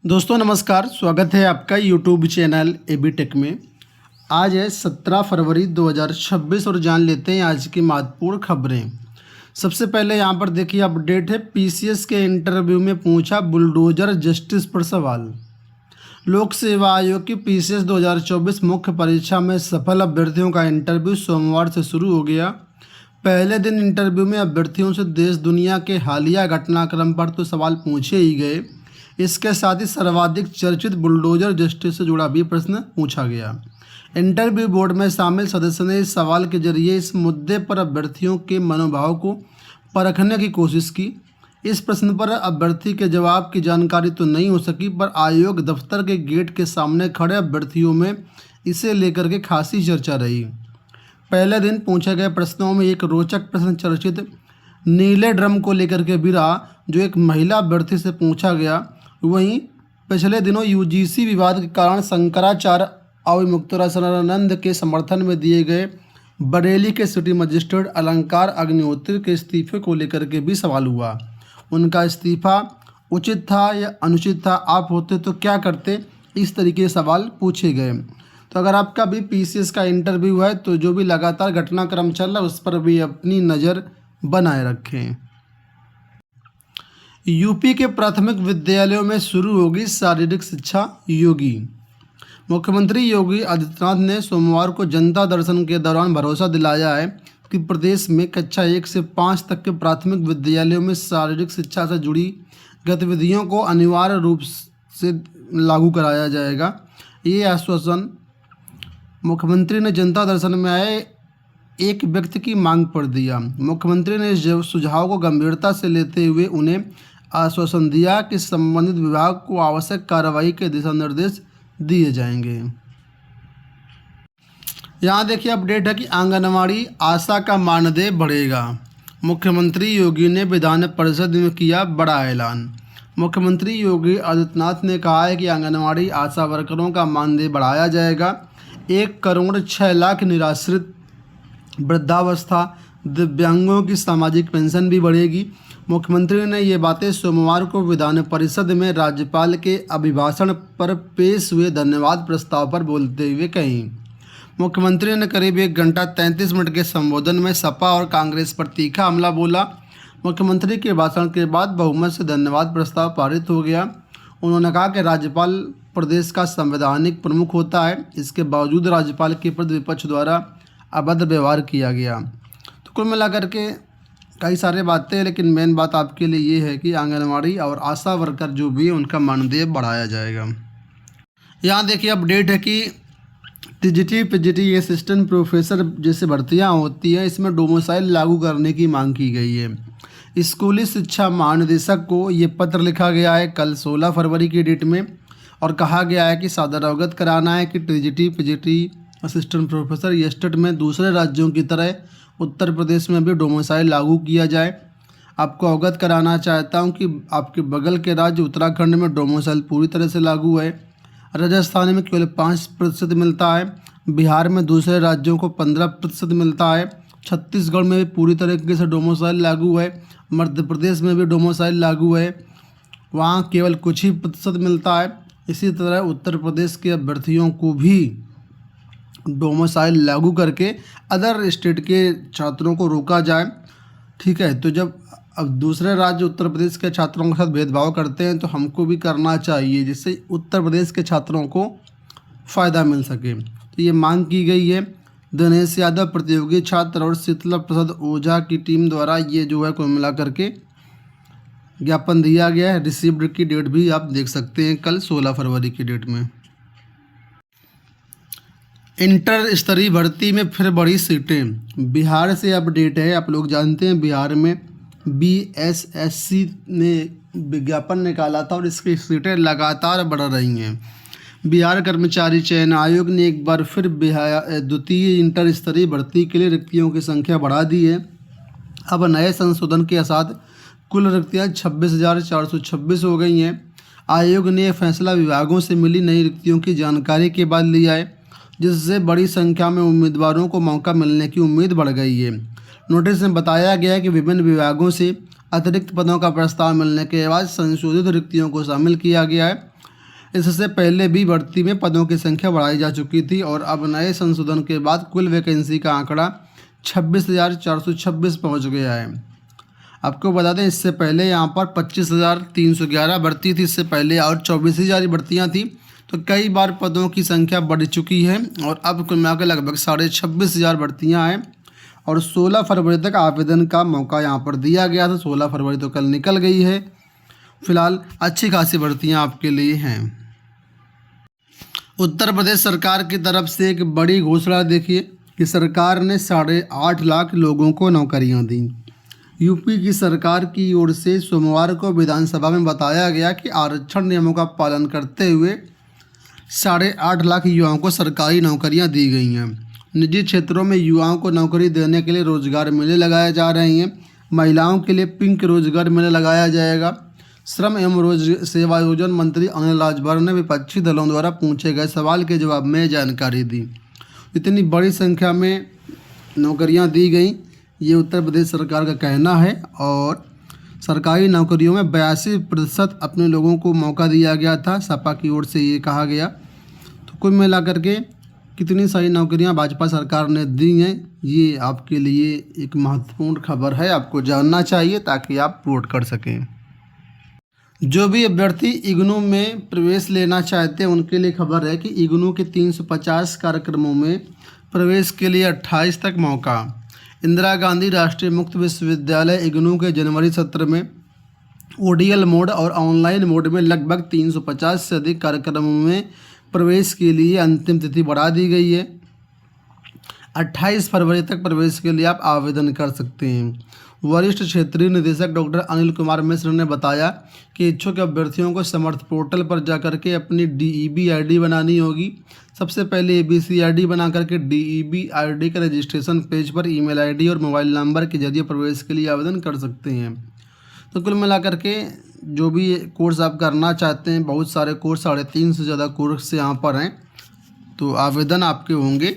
दोस्तों नमस्कार, स्वागत है आपका यूट्यूब चैनल एबी टेक में। आज है 17 फरवरी 2026 और जान लेते हैं आज की महत्वपूर्ण खबरें। सबसे पहले यहां पर देखिए अपडेट है, पीसीएस के इंटरव्यू में पूछा बुलडोजर जस्टिस पर सवाल। लोक सेवा आयोग की पीसीएस 2024 मुख्य परीक्षा में सफल अभ्यर्थियों का इंटरव्यू सोमवार से शुरू हो गया। पहले दिन इंटरव्यू में अभ्यर्थियों से देश दुनिया के हालिया घटनाक्रम पर तो सवाल पूछे ही गए, इसके साथ ही सर्वाधिक चर्चित बुलडोजर जस्टिस से जुड़ा भी प्रश्न पूछा गया। इंटरव्यू बोर्ड में शामिल सदस्य ने इस सवाल के जरिए इस मुद्दे पर अभ्यर्थियों के मनोभाव को परखने की कोशिश की। इस प्रश्न पर अभ्यर्थी के जवाब की जानकारी तो नहीं हो सकी, पर आयोग दफ्तर के गेट के सामने खड़े अभ्यर्थियों में इसे लेकर के खासी चर्चा रही। पहले दिन पूछे गए प्रश्नों में एक रोचक प्रश्न चर्चित नीले ड्रम को लेकर के भी रहा, जो एक महिला अभ्यर्थी से पूछा गया। वहीं पिछले दिनों यूजीसी विवाद के कारण शंकराचार्य अविमुक्तरानंद के समर्थन में दिए गए बरेली के सिटी मजिस्ट्रेट अलंकार अग्निहोत्री के इस्तीफे को लेकर के भी सवाल हुआ। उनका इस्तीफा उचित था या अनुचित था, आप होते तो क्या करते, इस तरीके के सवाल पूछे गए। तो अगर आपका भी पीसीएस का इंटरव्यू है तो जो भी लगातार घटनाक्रम चल रहा है उस पर भी अपनी नज़र बनाए रखें। यूपी के प्राथमिक विद्यालयों में शुरू होगी शारीरिक शिक्षा। योगी मुख्यमंत्री योगी आदित्यनाथ ने सोमवार को जनता दर्शन के दौरान भरोसा दिलाया है कि प्रदेश में कक्षा 1 से 5 तक के प्राथमिक विद्यालयों में शारीरिक शिक्षा से जुड़ी गतिविधियों को अनिवार्य रूप से लागू कराया जाएगा। ये आश्वासन मुख्यमंत्री ने जनता दर्शन में आए एक व्यक्ति की मांग पर दिया। मुख्यमंत्री ने इस सुझाव को गंभीरता से लेते हुए उन्हें आश्वासन दिया कि संबंधित विभाग को आवश्यक कार्रवाई के दिशा निर्देश दिए जाएंगे। यहाँ देखिए अपडेट है कि आंगनवाड़ी आशा का मानदेय बढ़ेगा। मुख्यमंत्री योगी ने विधान परिषद में किया बड़ा ऐलान। मुख्यमंत्री योगी आदित्यनाथ ने कहा है कि आंगनवाड़ी आशा वर्करों का मानदेय बढ़ाया जाएगा। 1,06,00,000 निराश्रित, वृद्धावस्था, दिव्यांगों की सामाजिक पेंशन भी बढ़ेगी। मुख्यमंत्री ने ये बातें सोमवार को विधान परिषद में राज्यपाल के अभिभाषण पर पेश हुए धन्यवाद प्रस्ताव पर बोलते हुए कही। मुख्यमंत्री ने करीब 1 घंटा 33 मिनट के संबोधन में सपा और कांग्रेस पर तीखा हमला बोला। मुख्यमंत्री के भाषण के बाद बहुमत से धन्यवाद प्रस्ताव पारित हो गया। उन्होंने कहा कि राज्यपाल प्रदेश का संवैधानिक प्रमुख होता है, इसके बावजूद राज्यपाल के प्रति विपक्ष द्वारा अभद्र व्यवहार किया गया। तो कुल मिलाकर के कई सारे बातें हैं, लेकिन मेन बात आपके लिए ये है कि आंगनवाड़ी और आशा वर्कर जो भी है उनका मानदेय बढ़ाया जाएगा। यहाँ देखिए अपडेट है कि टीजीटी पीजीटी असिस्टेंट प्रोफेसर जैसे भर्तियाँ होती हैं, इसमें डोमिसाइल लागू करने की मांग की गई है। स्कूली शिक्षा महानिदेशक को ये पत्र लिखा गया है कल 16 फरवरी की डेट में, और कहा गया है कि सादर अवगत कराना है कि TGT PGT assistant professor estate में दूसरे राज्यों की तरह उत्तर प्रदेश में भी डोमिसाइल लागू किया जाए। आपको अवगत कराना चाहता हूं कि आपके बगल के राज्य उत्तराखंड में डोमिसाइल पूरी तरह से लागू है। राजस्थान में केवल 5% मिलता है। बिहार में दूसरे राज्यों को 15% मिलता है। छत्तीसगढ़ में भी पूरी तरीके से डोमिसाइल लागू है। मध्य प्रदेश में भी डोमिसाइल लागू है, वहाँ केवल कुछ ही प्रतिशत मिलता है। इसी तरह उत्तर प्रदेश के अभ्यर्थियों को भी डोमिसाइल लागू करके अदर स्टेट के छात्रों को रोका जाए। ठीक है, तो जब अब दूसरे राज्य उत्तर प्रदेश के छात्रों के साथ भेदभाव करते हैं तो हमको भी करना चाहिए, जिससे उत्तर प्रदेश के छात्रों को फ़ायदा मिल सके। तो ये मांग की गई है। दिनेश यादव प्रतियोगी छात्र और शीतला प्रसाद ओझा की टीम द्वारा ये जो है कुल मिला करके ज्ञापन दिया गया है। रिसीव्ड की डेट भी आप देख सकते हैं कल 16 फरवरी की डेट में। इंटर स्तरीय भर्ती में फिर बड़ी सीटें। बिहार से अपडेट है, आप लोग जानते हैं बिहार में बीएसएससी ने विज्ञापन निकाला था और इसकी सीटें लगातार बढ़ रही हैं। बिहार कर्मचारी चयन आयोग ने एक बार फिर द्वितीय इंटर स्तरीय भर्ती के लिए रिक्तियों की संख्या बढ़ा दी है। अब नए संशोधन के साथ कुल रिक्तियाँ 26,426 हो गई हैं। आयोग ने यह फैसला विभागों से मिली नई रिक्तियों की जानकारी के बाद लिया है, जिससे बड़ी संख्या में उम्मीदवारों को मौका मिलने की उम्मीद बढ़ गई है। नोटिस में बताया गया है कि विभिन्न विभागों से अतिरिक्त पदों का प्रस्ताव मिलने के बाद संशोधित रिक्तियों को शामिल किया गया है। इससे पहले भी भर्ती में पदों की संख्या बढ़ाई जा चुकी थी और अब नए संशोधन के बाद कुल वैकेंसी का आंकड़ा 26,426 पहुँच गया है। आपको बता दें इससे पहले यहाँ पर 25,311 भर्ती थी इससे पहले और 24,000 भर्तियाँ थी। तो कई बार पदों की संख्या बढ़ चुकी है और अब कुल मिलाकर लगभग 26,500 भर्तियाँ हैं और 16 फरवरी तक आवेदन का मौका यहाँ पर दिया गया था। 16 फरवरी तो कल निकल गई है। फिलहाल अच्छी खासी भर्तियाँ आपके लिए हैं। उत्तर प्रदेश सरकार की तरफ से एक बड़ी घोषणा देखिए कि सरकार ने 8.5 लाख लोगों को नौकरियां दी। यूपी की सरकार की ओर से सोमवार को विधानसभा में बताया गया कि आरक्षण नियमों का पालन करते हुए 8.5 लाख युवाओं को सरकारी नौकरियां दी गई हैं। निजी क्षेत्रों में युवाओं को नौकरी देने के लिए रोजगार मेले लगाए जा रहे हैं। महिलाओं के लिए पिंक रोजगार मेला लगाया जाएगा। श्रम एवं सेवायोजन मंत्री अनिल राजभर ने विपक्षी दलों द्वारा पूछे गए सवाल के जवाब में जानकारी दी। इतनी बड़ी संख्या में नौकरियां दी गई, ये उत्तर प्रदेश सरकार का कहना है और सरकारी नौकरियों में 82% अपने लोगों को मौका दिया गया था। सपा की ओर से ये कहा गया। तो कुल मिलाकर के कितनी सारी नौकरियां भाजपा सरकार ने दी हैं, ये आपके लिए एक महत्वपूर्ण खबर है, आपको जानना चाहिए ताकि आप वोट कर सकें। जो भी अभ्यर्थी इग्नू में प्रवेश लेना चाहते हैं उनके लिए खबर है कि इग्नू के 350 कार्यक्रमों में प्रवेश के लिए 28 तक मौका। इंदिरा गांधी राष्ट्रीय मुक्त विश्वविद्यालय इग्नू के जनवरी सत्र में ओडीएल मोड और ऑनलाइन मोड में लगभग 350 से अधिक कार्यक्रमों में प्रवेश के लिए अंतिम तिथि बढ़ा दी गई है। 28 फरवरी तक प्रवेश के लिए आप आवेदन कर सकते हैं। वरिष्ठ क्षेत्रीय निदेशक डॉक्टर अनिल कुमार मिश्र ने बताया कि इच्छुक अभ्यर्थियों को समर्थ पोर्टल पर जाकर के अपनी DEB ID बनानी होगी। सबसे पहले ABC ID बना करके DEB ID के रजिस्ट्रेशन पेज पर ईमेल ID और मोबाइल नंबर के जरिए प्रवेश के लिए आवेदन कर सकते हैं। तो कुल मिलाकर के जो भी कोर्स आप करना चाहते हैं, बहुत सारे कोर्स 350 से ज़्यादा कोर्स यहाँ पर हैं। तो आवेदन आपके होंगे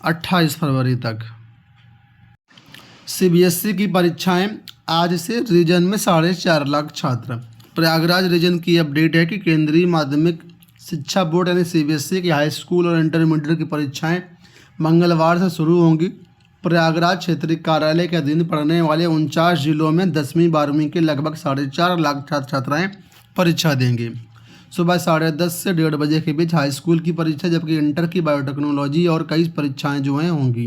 28 फरवरी तक। CBSE की परीक्षाएं आज से रीजन में 4.5 लाख छात्र। प्रयागराज रीजन की अपडेट है कि केंद्रीय माध्यमिक शिक्षा बोर्ड यानी CBSE की हाई स्कूल और इंटरमीडिएट की परीक्षाएं मंगलवार से शुरू होंगी। प्रयागराज क्षेत्रीय कार्यालय के अधीन पड़ने वाले 49 जिलों में 10वीं 12वीं के लगभग 4.5 लाख छात्र छात्राएँ परीक्षा देंगे। सुबह 10:30 से 1:30 बजे के बीच हाई स्कूल की परीक्षा, जबकि इंटर की बायोटेक्नोलॉजी और कई परीक्षाएँ जो हैं होंगी।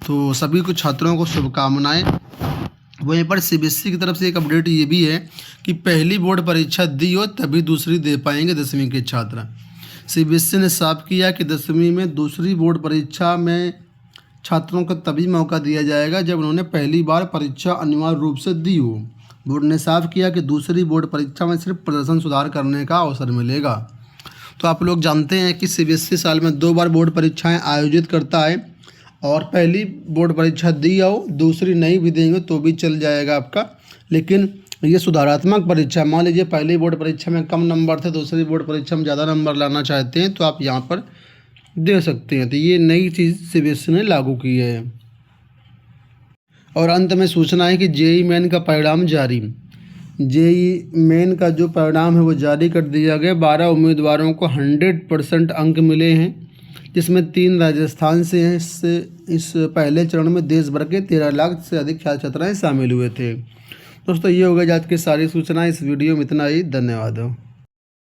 तो सभी को छात्रों को शुभकामनाएं। वहीं पर CBSE की तरफ से एक अपडेट ये भी है कि पहली बोर्ड परीक्षा दी हो तभी दूसरी दे पाएंगे 10वीं के छात्र। CBSE ने साफ किया कि 10वीं में दूसरी बोर्ड परीक्षा में छात्रों को तभी मौका दिया जाएगा जब उन्होंने पहली बार परीक्षा अनिवार्य रूप से दी हो। बोर्ड ने साफ किया कि दूसरी बोर्ड परीक्षा में सिर्फ प्रदर्शन सुधार करने का अवसर मिलेगा। तो आप लोग जानते हैं कि CBSE साल में 2 बार बोर्ड परीक्षाएँ आयोजित करता है और पहली बोर्ड परीक्षा दी हो, दूसरी नहीं भी देंगे तो भी चल जाएगा आपका। लेकिन ये सुधारात्मक परीक्षा, मान लीजिए पहली बोर्ड परीक्षा में कम नंबर थे, दूसरी बोर्ड परीक्षा में ज़्यादा नंबर लाना चाहते हैं तो आप यहाँ पर दे सकते हैं। तो ये नई चीज़ CBSE ने लागू की है। और अंत में सूचना है कि JEE मेन का परिणाम जारी। JEE मेन का जो परिणाम है वो जारी कर दिया गया। 12 उम्मीदवारों को 100% अंक मिले हैं, जिसमें 3 राजस्थान से हैं। इस पहले चरण में देश भर के 13 लाख से अधिक छात्र छात्राएँ शामिल हुए थे। दोस्तों ये हो गई आज की सारी सूचनाएं। इस वीडियो में इतना ही। धन्यवाद।